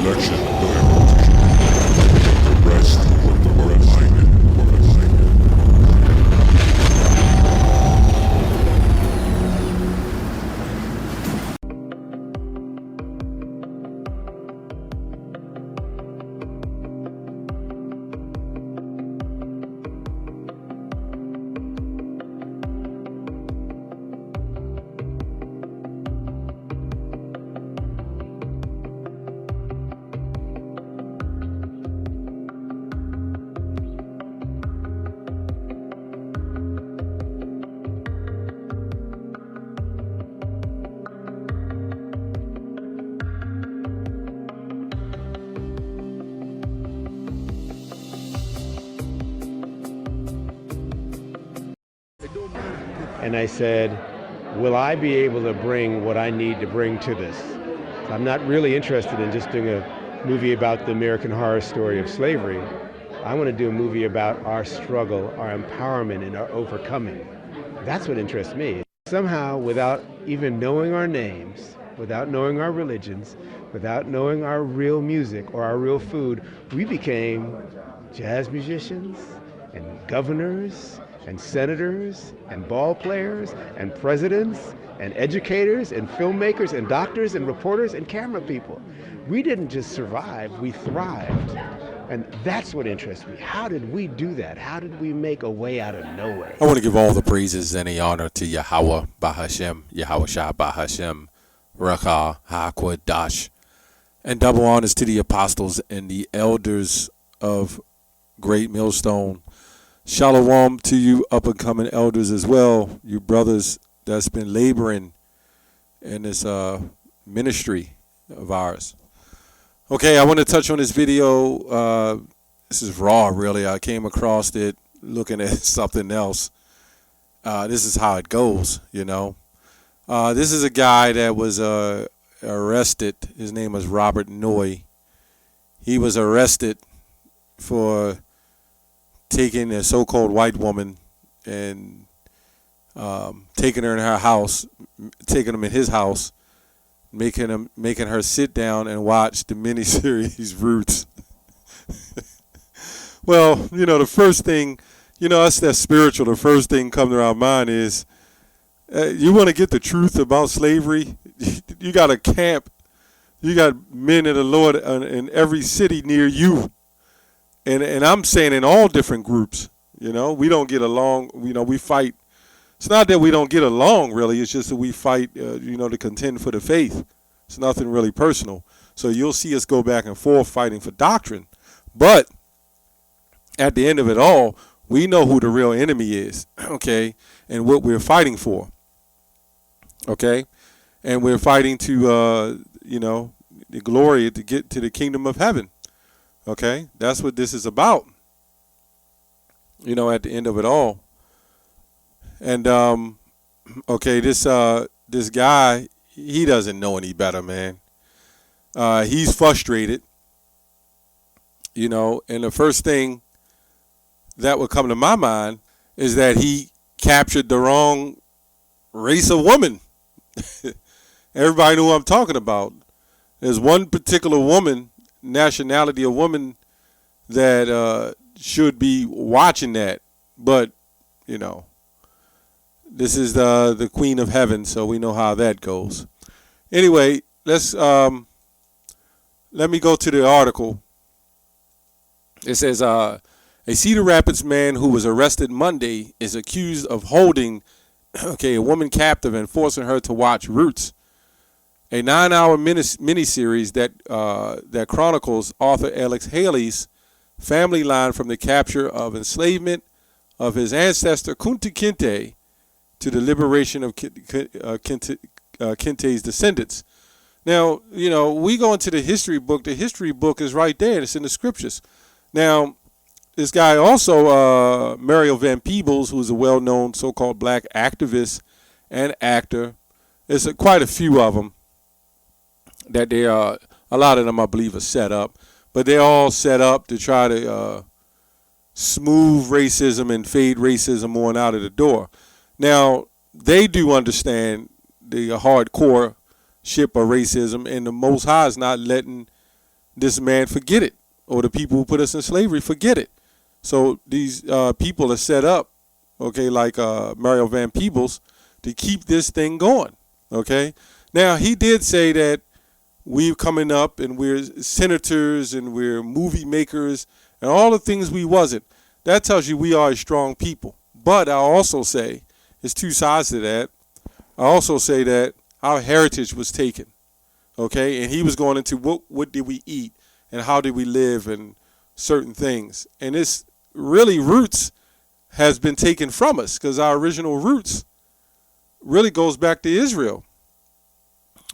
election that I want to the rest are behind it. And I said, will I be able to bring what I need to bring to this? I'm not really interested in just doing a movie about the American horror story of slavery. I want to do a movie about our struggle, our empowerment, and our overcoming. That's what interests me. Somehow, without even knowing our names, without knowing our religions, without knowing our real music or our real food, we became jazz musicians and governors and senators and ball players and presidents and educators and filmmakers and doctors and reporters and camera people. We didn't just survive, we thrived. And that's what interests me. How did we do that? How did we make a way out of no way? I want to give all the praises and the honor to Yahweh Bahashem, Yahweh Shah Bahashem, Rakah HaKodesh, and double honors to the apostles and the elders of Great Millstone. Shalom to you up-and-coming elders as well, you brothers that's been laboring in this ministry of ours. Okay, I want to touch on this video. This is raw, really. I came across it looking at something else. This is how it goes, you know. This is a guy that was arrested. His name was Robert Noy. He was arrested for taking a so-called white woman and taking her in her house, taking him in his house, making her sit down and watch the miniseries Roots. Well, you know, the first thing, you know, us that's spiritual, the first thing coming to our mind is, you want to get the truth about slavery? You got a camp, you got men of the Lord in every city near you. And I'm saying in all different groups, you know, we don't get along, you know, we fight. It's not that we don't get along, really. It's just that we fight, you know, to contend for the faith. It's nothing really personal. So you'll see us go back and forth fighting for doctrine. But at the end of it all, we know who the real enemy is, okay, and what we're fighting for, okay? And we're fighting to, you know, the glory to get to the kingdom of heaven. Okay, that's what this is about, you know, at the end of it all. And, okay, this guy, he doesn't know any better, man. He's frustrated, you know, and the first thing that would come to my mind is that he captured the wrong race of woman. Everybody knew what I'm talking about. There's one particular woman, nationality of woman, that should be watching that, but you know, this is the Queen of Heaven, so we know how that goes. Anyway, let's let me go to the article. It says a Cedar Rapids man who was arrested Monday is accused of holding a woman captive and forcing her to watch Roots, a 9-hour miniseries that chronicles author Alex Haley's family line from the capture of enslavement of his ancestor Kunta Kinte to the liberation of Kinte's descendants. Now, you know, we go into the history book. The history book is right there. It's in the scriptures. Now, this guy also, Mario Van Peebles, who's a well-known so-called black activist and actor. There's quite a few of them. That they are, a lot of them I believe are set up, but they're all set up to try to smooth racism and fade racism on out of the door. Now, they do understand the hardcore ship of racism, and the Most High is not letting this man forget it, or the people who put us in slavery forget it. So these people are set up, okay, like Mario Van Peebles, to keep this thing going, okay? Now, he did say that we're coming up and we're senators and we're movie makers and all the things we wasn't. That tells you we are a strong people. But I also say, there's two sides to that. I also say that our heritage was taken, okay? And he was going into what did we eat and how did we live and certain things. And this really roots has been taken from us, because our original roots really goes back to Israel,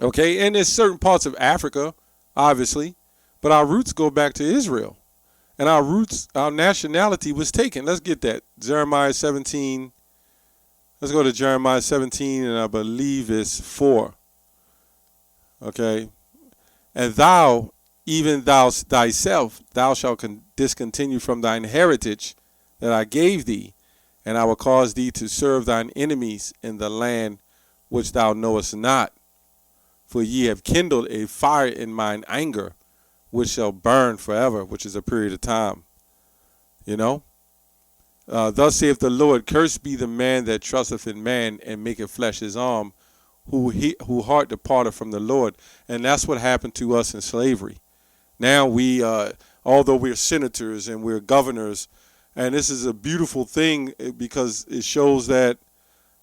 okay? And there's certain parts of Africa, obviously, but our roots go back to Israel. And our roots, our nationality was taken. Let's get that. Jeremiah 17. Let's go to Jeremiah 17, and I believe it's 4. Okay. And thou, even thou thyself, thou shalt discontinue from thine heritage that I gave thee, and I will cause thee to serve thine enemies in the land which thou knowest not. For ye have kindled a fire in mine anger, which shall burn forever, which is a period of time. You know? Thus saith the Lord, cursed be the man that trusteth in man and maketh flesh his arm, who heart departed from the Lord. And that's what happened to us in slavery. Now we, although we're senators and we're governors, and this is a beautiful thing because it shows that,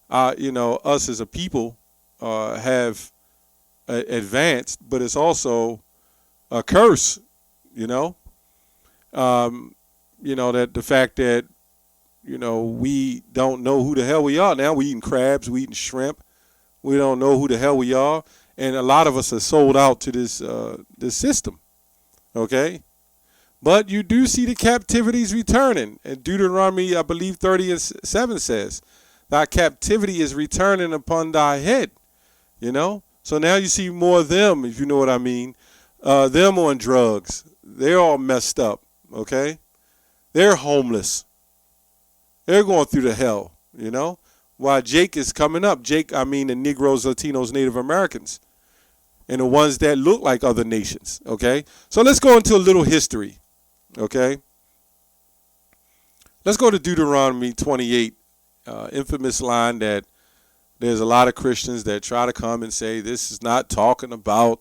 us as a people have advanced, but it's also a curse, that the fact that, we don't know who the hell we are. Now we eating crabs, we eating shrimp. We don't know who the hell we are. And a lot of us are sold out to this system, okay? But you do see the captivities returning. And Deuteronomy, I believe 30:7 says, thy captivity is returning upon thy head, So now you see more of them, if you know what I mean. Them on drugs. They're all messed up, okay? They're homeless. They're going through the hell, While Jake is coming up. Jake, I mean the Negroes, Latinos, Native Americans, and the ones that look like other nations, okay? So let's go into a little history, okay? Let's go to Deuteronomy 28, infamous line that there's a lot of Christians that try to come and say this is not talking about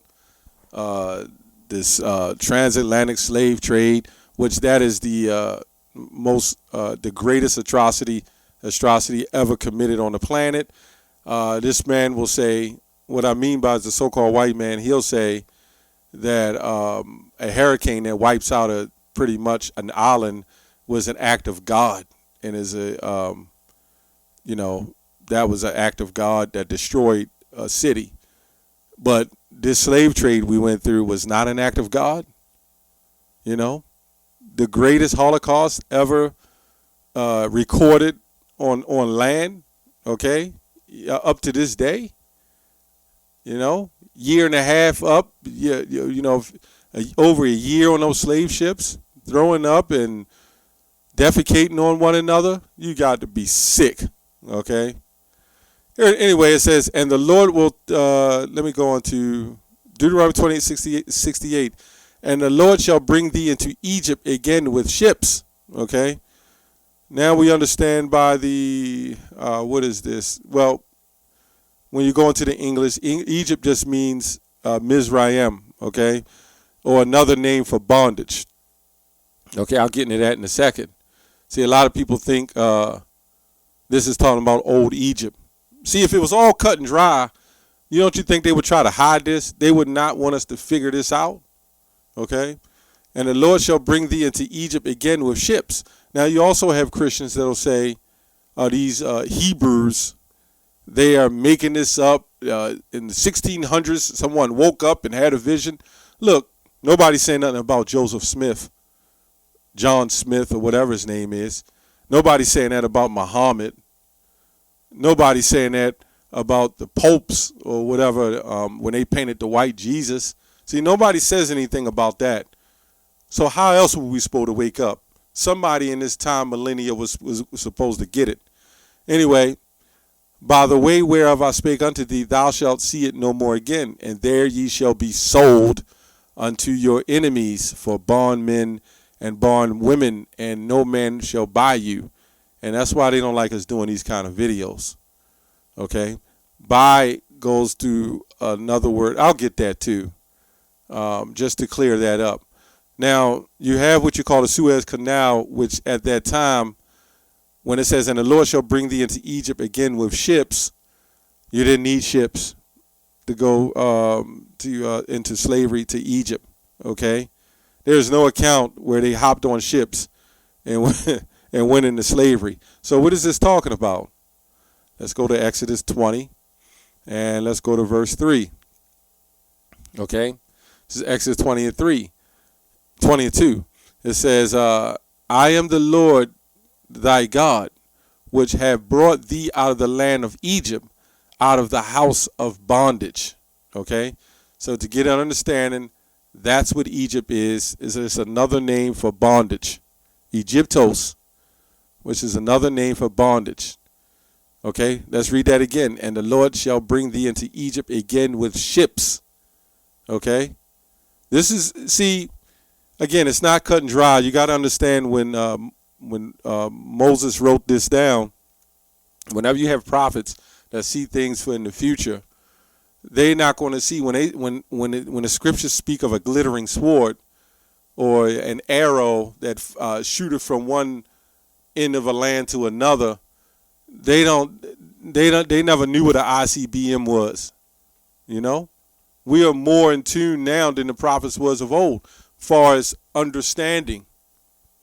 this transatlantic slave trade, which that is the the greatest atrocity ever committed on the planet. This man will say, what I mean by the so-called white man, he'll say that a hurricane that wipes out pretty much an island was an act of God, and is that was an act of God that destroyed a city. But this slave trade we went through was not an act of God. The greatest Holocaust ever recorded on land, okay, up to this day, year and a half up, over a year on those slave ships, throwing up and defecating on one another. You got to be sick, okay? Anyway, it says, and the Lord will, let me go on to Deuteronomy 28:68. And the Lord shall bring thee into Egypt again with ships, okay? Now we understand by the, what is this? Well, when you go into the English, Egypt just means Mizraim, okay? Or another name for bondage. Okay, I'll get into that in a second. See, a lot of people think this is talking about old Egypt. See, if it was all cut and dry, don't you think they would try to hide this? They would not want us to figure this out, okay? And the Lord shall bring thee into Egypt again with ships. Now, you also have Christians that will say these Hebrews, they are making this up. In the 1600s, someone woke up and had a vision. Look, nobody's saying nothing about Joseph Smith, John Smith, or whatever his name is. Nobody's saying that about Muhammad. Nobody's saying that about the popes or whatever when they painted the white Jesus. See, nobody says anything about that. So how else were we supposed to wake up? Somebody in this time millennia was supposed to get it. Anyway, by the way whereof I spake unto thee, thou shalt see it no more again, and there ye shall be sold unto your enemies for bondmen and bondwomen, and no man shall buy you. And that's why they don't like us doing these kind of videos. Okay? Buy goes to another word. I'll get that too, just to clear that up. Now, you have what you call the Suez Canal, which at that time, when it says, and the Lord shall bring thee into Egypt again with ships, you didn't need ships to go into slavery to Egypt, okay? There's no account where they hopped on ships and went into slavery. So what is this talking about? Let's go to Exodus 20, and let's go to verse 3, okay? This is Exodus 20 and 2. It says, I am the Lord thy God, which have brought thee out of the land of Egypt, out of the house of bondage. Okay, so to get an understanding, that's what Egypt is it's another name for bondage. Egyptos, which is another name for bondage. Okay, let's read that again. And the Lord shall bring thee into Egypt again with ships. Okay, this is, see, again, it's not cut and dry. You got to understand when Moses wrote this down, whenever you have prophets that see things for in the future, they're not going to see when the scriptures speak of a glittering sword or an arrow that shooteth from one end of a land to another. They never knew what an ICBM was. You know, we are more in tune now than the prophets was of old, far as understanding.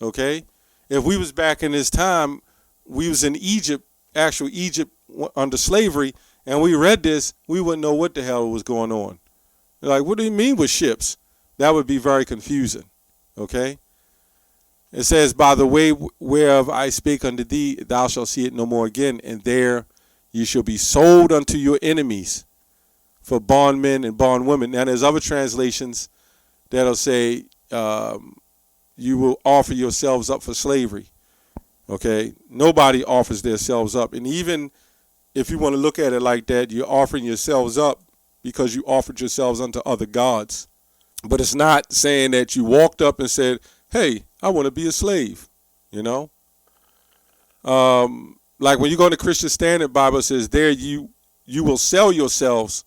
Okay. If we was back in this time, we was in Egypt, actual Egypt under slavery, and we read this, we wouldn't know what the hell was going on. They're like, what do you mean with ships? That would be very confusing. Okay? It says, by the way whereof I spake unto thee, thou shalt see it no more again, and there you shall be sold unto your enemies for bondmen and bondwomen. Now, there's other translations that'll say, you will offer yourselves up for slavery. Okay? Nobody offers themselves up. And even if you want to look at it like that, you're offering yourselves up because you offered yourselves unto other gods. But it's not saying that you walked up and said, hey, I want to be a slave. You know? Like when you go in the Christian Standard Bible, it says there you will sell yourselves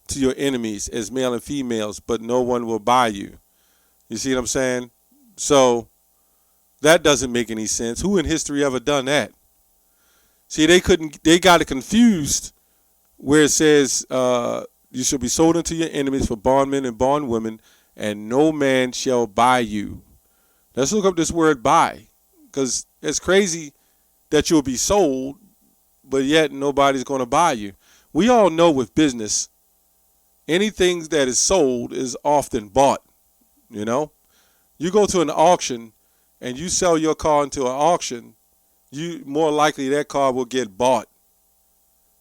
to your enemies as male and females, but no one will buy you. You see what I'm saying? So that doesn't make any sense. Who in history ever done that? See, they got it confused where it says, you shall be sold unto your enemies for bondmen and bondwomen, and no man shall buy you. Let's look up this word buy, because it's crazy that you'll be sold, but yet nobody's going to buy you. We all know with business, anything that is sold is often bought, you know? You go to an auction and you sell your car into an auction, you more likely that car will get bought.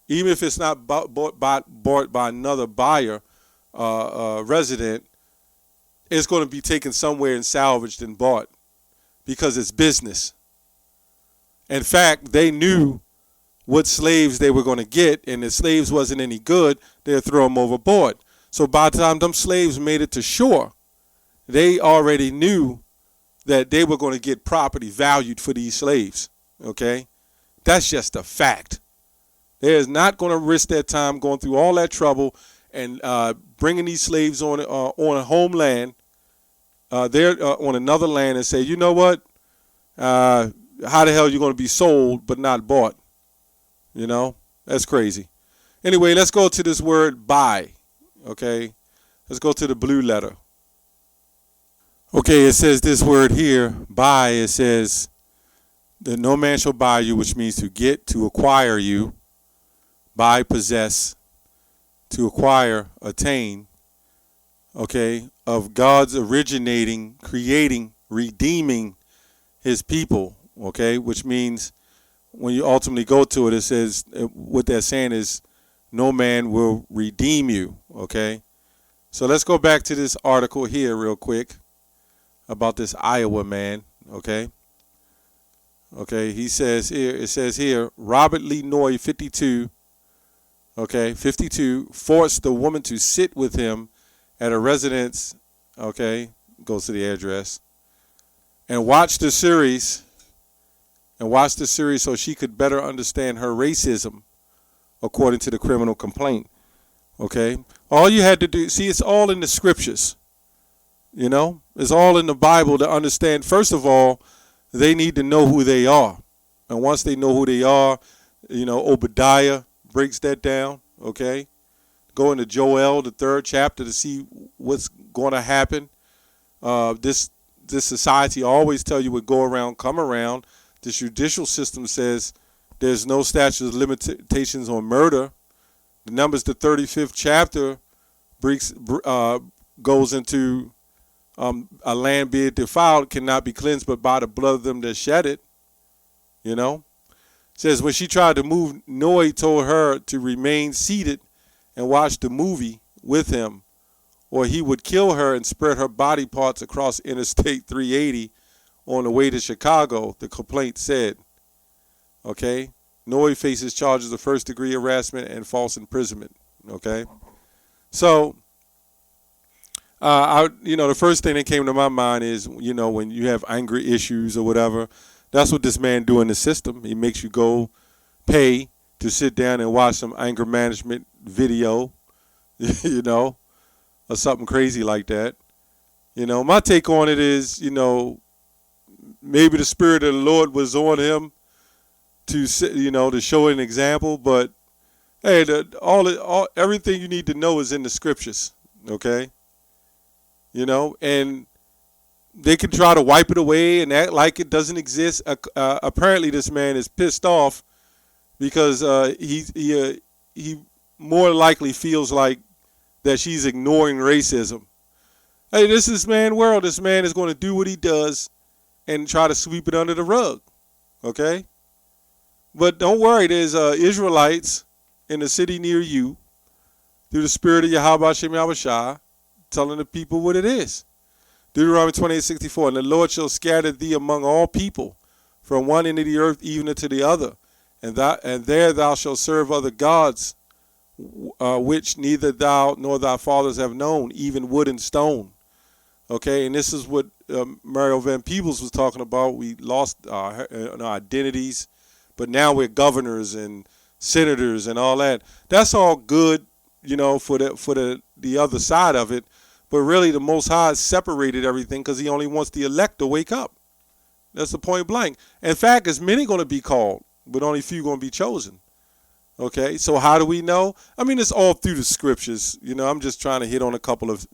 Even if it's not bought by another buyer, resident, it's going to be taken somewhere and salvaged and bought because it's business. In fact, they knew what slaves they were going to get, and if slaves wasn't any good, they'd throw them overboard. So by the time them slaves made it to shore, they already knew that they were going to get property valued for these slaves. Okay? That's just a fact. They're not going to risk their time going through all that trouble and bringing these slaves on a homeland, they're on another land, and say, you know what? How the hell are you going to be sold but not bought? You know? That's crazy. Anyway, let's go to this word buy. Okay? Let's go to the blue letter. Okay, it says this word here, buy. It says that no man shall buy you, which means to get, to acquire you. Buy, possess, to acquire, attain. Okay, of God's originating, creating, redeeming his people. Okay, which means when you ultimately go to it, it says what they're saying is no man will redeem you. Okay, so let's go back to this article here real quick about this Iowa man. Okay, he says here, it says here, Robert Lee Noy, 52, 52, forced the woman to sit with him at a residence Okay, goes to the address. And watch the series. And watch the series so she could better understand her racism according to the criminal complaint. Okay? All you had to do, see, it's all in the scriptures. You know? It's all in the Bible to understand. First of all, they need to know who they are. And once they know who they are, you know, Obadiah breaks that down. Okay? Go into Joel, the 3rd chapter, to see what's going to happen. This society always tell you would go around, come around. The judicial system says there's no statute of limitations on murder. The Numbers, the 35th chapter, goes into a land be it defiled cannot be cleansed but by the blood of them that shed it. You know? It says when she tried to move, Noe told her to remain seated and watch the movie with him, or he would kill her and spread her body parts across Interstate 380 on the way to Chicago, the complaint said. Okay? Noe faces charges of first-degree harassment and false imprisonment. Okay? So, the first thing that came to my mind is, you know, when you have angry issues or whatever, that's what this man do in the system. He makes you go pay to sit down and watch some anger management video, you know, or something crazy like that. You know, my take on it is, you know, maybe the Spirit of the Lord was on him to show an example, but hey, everything you need to know is in the scriptures, okay? You know, and they can try to wipe it away and act like it doesn't exist. Apparently, this man is pissed off because he more likely feels like that she's ignoring racism. Hey, this is man's world. This man is going to do what he does and try to sweep it under the rug, okay? But don't worry, there's Israelites in the city near you through the Spirit of Yahweh Shem Yahushua telling the people what it is. Deuteronomy 28:64, and the Lord shall scatter thee among all people from one end of the earth even unto the other, and there thou shalt serve other gods, which neither thou nor thy fathers have known, even wood and stone. Okay, and this is what Mario Van Peebles was talking about. We lost our identities, but now we're governors and senators and all that. That's all good, you know, for the other side of it. But really, the Most High separated everything because he only wants the elect to wake up. That's the point blank. In fact, there's many going to be called, but only few going to be chosen. Okay, so how do we know? I mean, it's all through the scriptures. You know, I'm just trying to hit on a couple of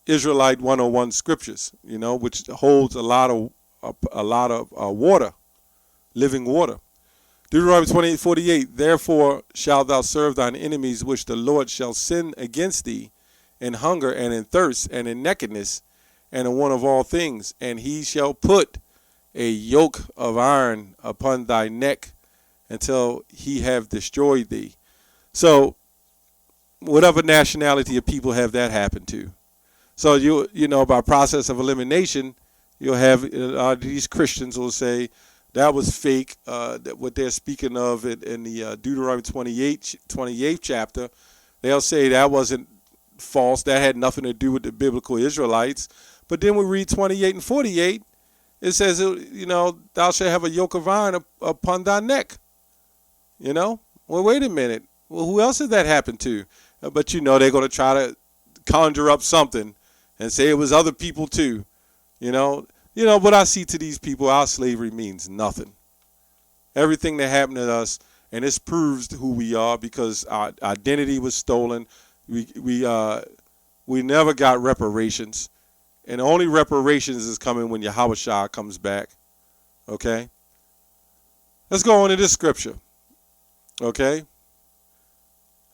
Israelite 101 scriptures, you know, which holds a lot of water, living water. Deuteronomy 28:48, therefore shalt thou serve thine enemies, which the Lord shall send against thee, in hunger and in thirst and in nakedness and in want of all things. And he shall put a yoke of iron upon thy neck until he have destroyed thee. So whatever nationality of people have that happen to. So you know, by process of elimination, you'll have these Christians will say, that was fake, that what they're speaking of in the Deuteronomy 28th chapter. They'll say that wasn't false. That had nothing to do with the biblical Israelites. But then we read 28 and 48. It says, you know, thou shalt have a yoke of iron upon thy neck. You know? Well, wait a minute. Well, who else did that happen to? But, you know, they're going to try to conjure up something and say it was other people too. You know, what I see to these people, our slavery means nothing. Everything that happened to us, and this proves who we are because our identity was stolen. We never got reparations, and only reparations is coming when Yahushua comes back. Okay. Let's go on to this scripture. Okay.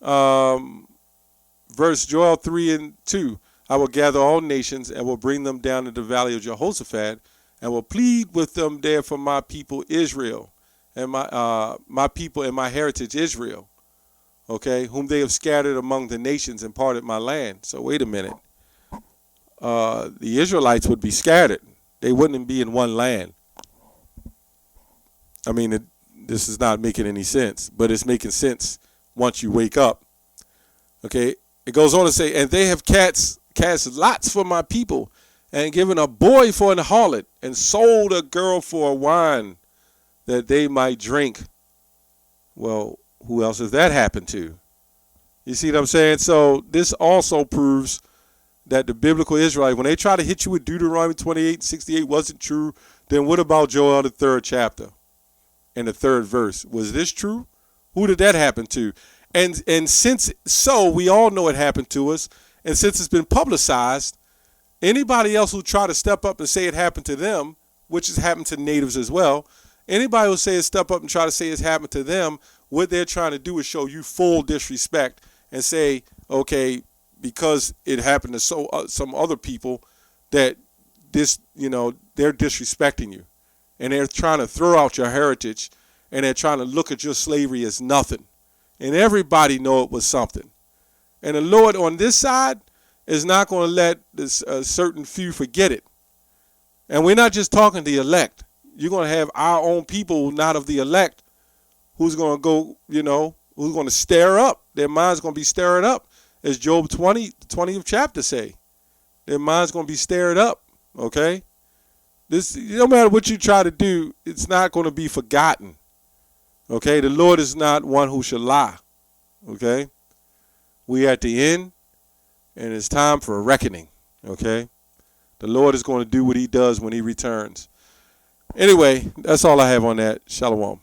Verse Joel 3:2. I will gather all nations and will bring them down to the valley of Jehoshaphat and will plead with them there for my people Israel and my people and my heritage Israel, okay, whom they have scattered among the nations and parted my land. So wait a minute. The Israelites would be scattered. They wouldn't be in one land. I mean, this is not making any sense, but it's making sense once you wake up. Okay. It goes on to say, and they have cast lots for my people, and given a boy for an harlot, and sold a girl for wine, that they might drink. Well, who else has that happened to? You see what I'm saying? So this also proves that the biblical Israelites, when they try to hit you with Deuteronomy 28:68 wasn't true, then what about Joel, the 3rd chapter and the 3rd verse? Was this true? Who did that happen to? And since so, we all know it happened to us, and since it's been publicized, anybody else who try to step up and say it happened to them, which has happened to natives as well, anybody who say it step up and try to say it's happened to them, what they're trying to do is show you full disrespect and say, okay, because it happened to some other people, that this, they're disrespecting you, and they're trying to throw out your heritage, and they're trying to look at your slavery as nothing. And everybody know it was something. And the Lord on this side is not going to let this certain few forget it. And we're not just talking the elect. You're going to have our own people, not of the elect, who's going to go, who's going to stir up. Their mind's going to be stirred up, as Job 20th chapter say. Their mind's going to be stirred up, okay? This, no matter what you try to do, it's not going to be forgotten. Okay, the Lord is not one who shall lie. Okay, we at the end, and it's time for a reckoning. Okay, the Lord is going to do what he does when he returns. Anyway, that's all I have on that. Shalom.